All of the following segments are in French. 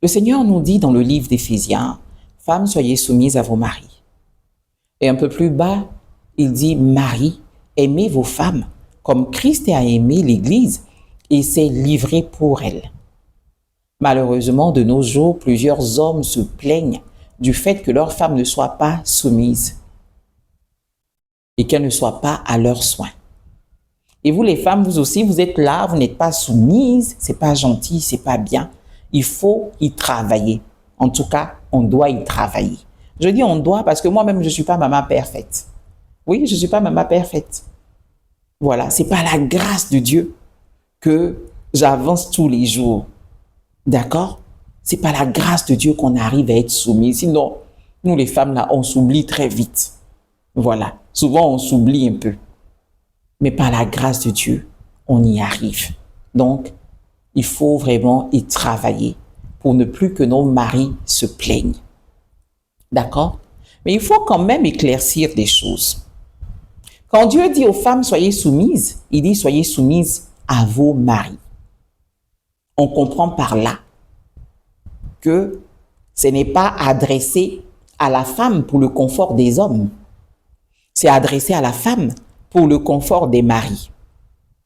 Le Seigneur nous dit dans le livre d'Éphésiens, « Femmes, soyez soumises à vos maris. » Et un peu plus bas, il dit, « Maris, aimez vos femmes comme Christ a aimé l'Église et s'est livré pour elle. » Malheureusement, de nos jours, plusieurs hommes se plaignent du fait que leurs femmes ne soient pas soumises et qu'elles ne soient pas à leurs soins. Et vous, les femmes, vous aussi, vous êtes là, vous n'êtes pas soumises, c'est pas gentil, c'est pas bien. Il faut y travailler. En tout cas, on doit y travailler. Je dis on doit parce que moi-même, je ne suis pas maman parfaite. Oui, je ne suis pas maman parfaite. Voilà, c'est par la grâce de Dieu que j'avance tous les jours. D'accord? C'est par la grâce de Dieu qu'on arrive à être soumis. Sinon, nous les femmes, là, on s'oublie très vite. Voilà, souvent on s'oublie un peu. Mais par la grâce de Dieu, on y arrive. Donc, il faut vraiment y travailler pour ne plus que nos maris se plaignent. D'accord? Mais il faut quand même éclaircir des choses. Quand Dieu dit aux femmes, soyez soumises, il dit, soyez soumises à vos maris. On comprend par là que ce n'est pas adressé à la femme pour le confort des hommes. C'est adressé à la femme pour le confort des maris.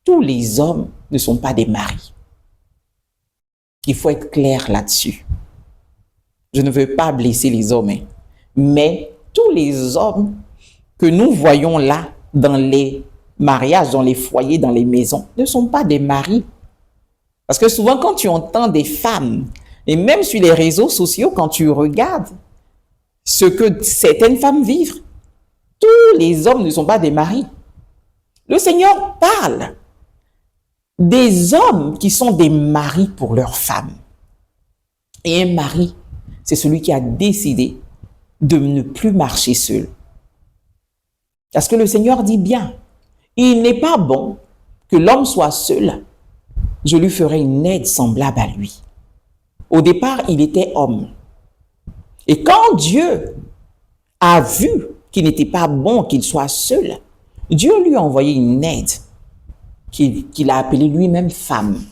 Tous les hommes ne sont pas des maris. Il faut être clair là-dessus. Je ne veux pas blesser les hommes, mais tous les hommes que nous voyons là dans les mariages, dans les foyers, dans les maisons, ne sont pas des maris. Parce que souvent, quand tu entends des femmes, et même sur les réseaux sociaux, quand tu regardes ce que certaines femmes vivent, tous les hommes ne sont pas des maris. Le Seigneur parle des hommes qui sont des maris pour leurs femmes. Et un mari, c'est celui qui a décidé de ne plus marcher seul. Parce que le Seigneur dit bien, il n'est pas bon que l'homme soit seul. Je lui ferai une aide semblable à lui. Au départ, il était homme. Et quand Dieu a vu qu'il n'était pas bon qu'il soit seul, Dieu lui a envoyé une aide qu'il a appelée lui-même femme.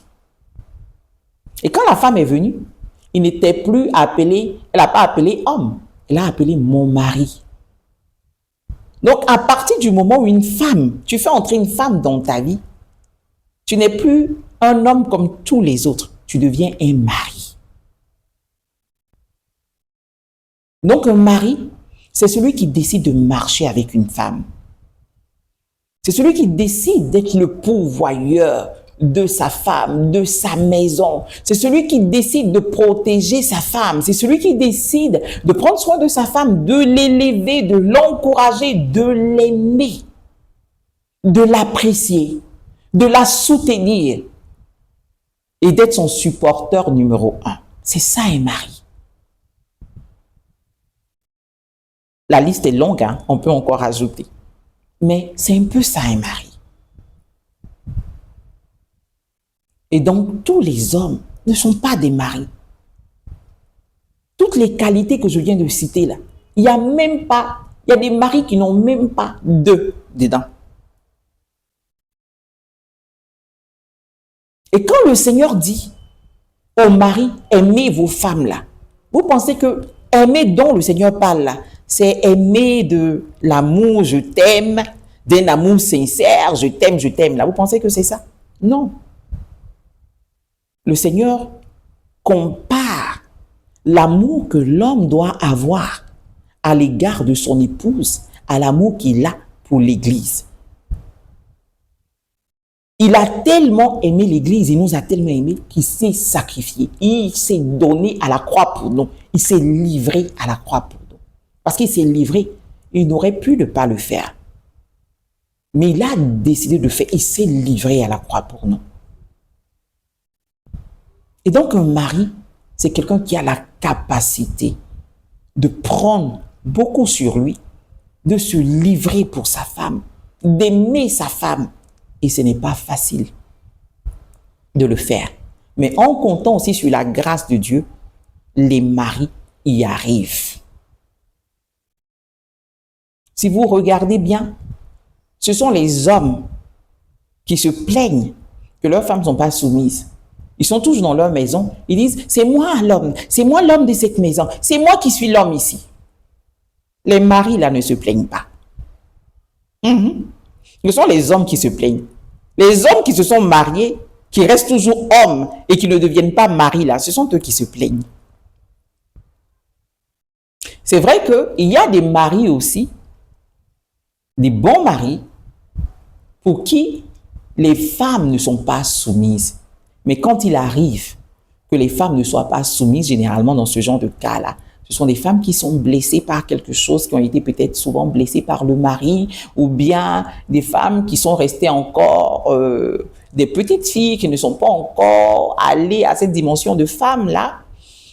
Et quand la femme est venue, il n'était plus appelé, elle n'a pas appelé homme, elle a appelé mon mari. Donc, à partir du moment où une femme, tu fais entrer une femme dans ta vie, tu n'es plus un homme comme tous les autres, tu deviens un mari. Donc, un mari, c'est celui qui décide de marcher avec une femme. C'est celui qui décide d'être le pourvoyeur de sa femme, de sa maison. C'est celui qui décide de protéger sa femme. C'est celui qui décide de prendre soin de sa femme, de l'élever, de l'encourager, de l'aimer, de l'apprécier, de la soutenir et d'être son supporteur numéro 1. C'est ça un mari. La liste est longue, hein? On peut encore ajouter. Mais c'est un peu ça un mari. Et donc, tous les hommes ne sont pas des maris. Toutes les qualités que je viens de citer là, il y a des maris qui n'ont même pas deux dedans. Et quand le Seigneur dit aux maris, aimez vos femmes là, vous pensez que aimer dont le Seigneur parle là, c'est aimer de l'amour, je t'aime, d'un amour sincère, je t'aime là. Vous pensez que c'est ça? Non. Le Seigneur compare l'amour que l'homme doit avoir à l'égard de son épouse à l'amour qu'il a pour l'Église. Il a tellement aimé l'Église, il nous a tellement aimé qu'il s'est sacrifié. Il s'est donné à la croix pour nous. Il s'est livré à la croix pour nous. Parce qu'il s'est livré, il n'aurait pu ne pas le faire. Mais il a décidé de le faire. Il s'est livré à la croix pour nous. Et donc un mari, c'est quelqu'un qui a la capacité de prendre beaucoup sur lui, de se livrer pour sa femme, d'aimer sa femme. Et ce n'est pas facile de le faire. Mais en comptant aussi sur la grâce de Dieu, les maris y arrivent. Si vous regardez bien, ce sont les hommes qui se plaignent que leurs femmes ne sont pas soumises. Ils sont toujours dans leur maison. Ils disent, c'est moi l'homme de cette maison. C'est moi qui suis l'homme ici. Les maris, là, ne se plaignent pas. Ce sont les hommes qui se plaignent. Les hommes qui se sont mariés, qui restent toujours hommes et qui ne deviennent pas maris, là, ce sont eux qui se plaignent. C'est vrai qu'il y a des maris aussi, des bons maris, pour qui les femmes ne sont pas soumises. Mais quand il arrive que les femmes ne soient pas soumises, généralement dans ce genre de cas-là, ce sont des femmes qui sont blessées par quelque chose, qui ont été peut-être souvent blessées par le mari, ou bien des femmes qui sont restées encore des petites filles qui ne sont pas encore allées à cette dimension de femme-là,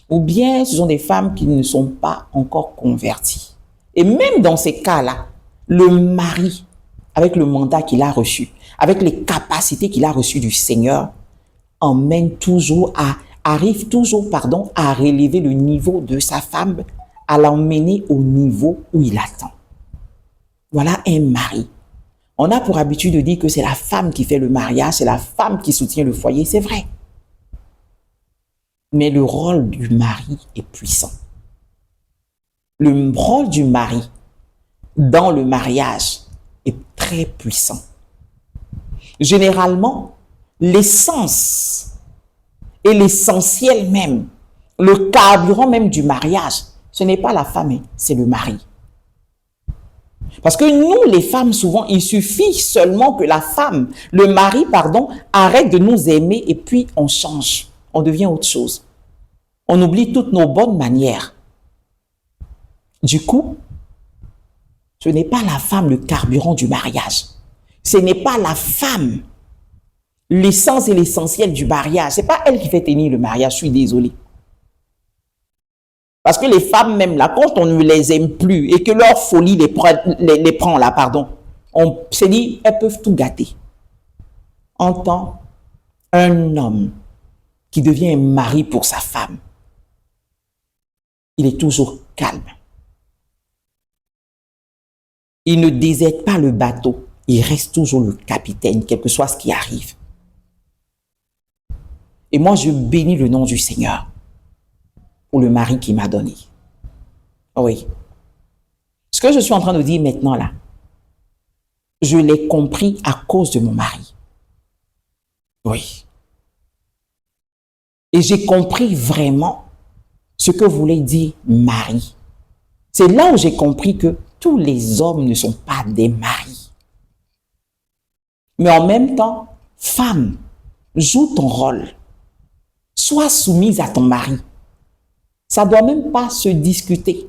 ou bien ce sont des femmes qui ne sont pas encore converties. Et même dans ces cas-là, le mari, avec le mandat qu'il a reçu, avec les capacités qu'il a reçues du Seigneur, arrive toujours à relever le niveau de sa femme, à l'emmener au niveau où il attend. Voilà un mari. On a pour habitude de dire que c'est la femme qui fait le mariage, c'est la femme qui soutient le foyer, c'est vrai. Mais le rôle du mari est puissant. Le rôle du mari dans le mariage est très puissant. Généralement, l'essence et l'essentiel même, le carburant même du mariage, ce n'est pas la femme, c'est le mari. Parce que nous, les femmes, souvent, il suffit seulement que le mari, arrête de nous aimer et puis on change. On devient autre chose. On oublie toutes nos bonnes manières. Du coup, ce n'est pas la femme le carburant du mariage. Ce n'est pas la femme l'essence et l'essentiel du mariage. Ce n'est pas elle qui fait tenir le mariage, je suis désolée. Parce que les femmes même là, quand on ne les aime plus et que leur folie les prend là, on se dit, elles peuvent tout gâter. Entends un homme qui devient un mari pour sa femme. Il est toujours calme. Il ne déserte pas le bateau. Il reste toujours le capitaine, quel que soit ce qui arrive. Et moi, je bénis le nom du Seigneur pour le mari qu'il m'a donné. Oui. Ce que je suis en train de dire maintenant là, je l'ai compris à cause de mon mari. Oui. Et j'ai compris vraiment ce que voulait dire mari. C'est là où j'ai compris que tous les hommes ne sont pas des maris. Mais en même temps, femme, joue ton rôle. Sois soumise à ton mari. Ça ne doit même pas se discuter.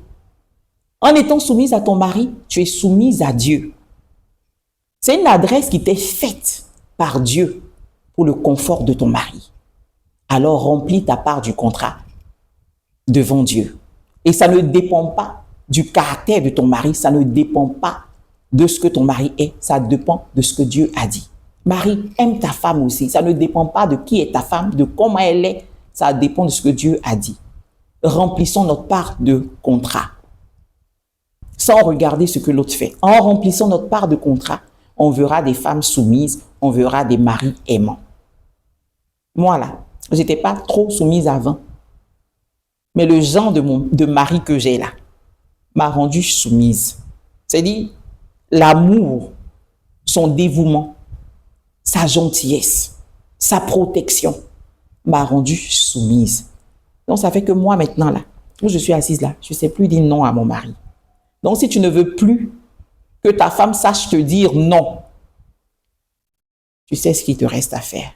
En étant soumise à ton mari, tu es soumise à Dieu. C'est une adresse qui t'est faite par Dieu pour le confort de ton mari. Alors remplis ta part du contrat devant Dieu. Et ça ne dépend pas du caractère de ton mari, ça ne dépend pas de ce que ton mari est, ça dépend de ce que Dieu a dit. Marie, aime ta femme aussi. Ça ne dépend pas de qui est ta femme, de comment elle est. Ça dépend de ce que Dieu a dit. Remplissons notre part de contrat. Sans regarder ce que l'autre fait. En remplissant notre part de contrat, on verra des femmes soumises, on verra des maris aimants. Moi là, je n'étais pas trop soumise avant. Mais le genre de mari que j'ai là m'a rendue soumise. C'est-à-dire, l'amour, son dévouement, sa gentillesse, sa protection m'a rendue soumise. Donc, ça fait que moi, maintenant, là, où je suis assise là, je ne sais plus dire non à mon mari. Donc, si tu ne veux plus que ta femme sache te dire non, tu sais ce qu'il te reste à faire.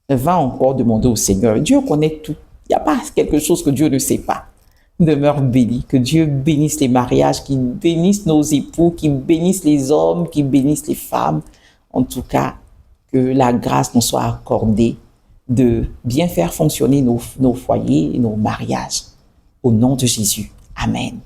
Va encore demander au Seigneur. Dieu connaît tout. Il n'y a pas quelque chose que Dieu ne sait pas. Demeure béni. Que Dieu bénisse les mariages, qu'il bénisse nos époux, qu'il bénisse les hommes, qu'il bénisse les femmes. En tout cas, que la grâce nous soit accordée de bien faire fonctionner nos foyers et nos mariages. Au nom de Jésus. Amen.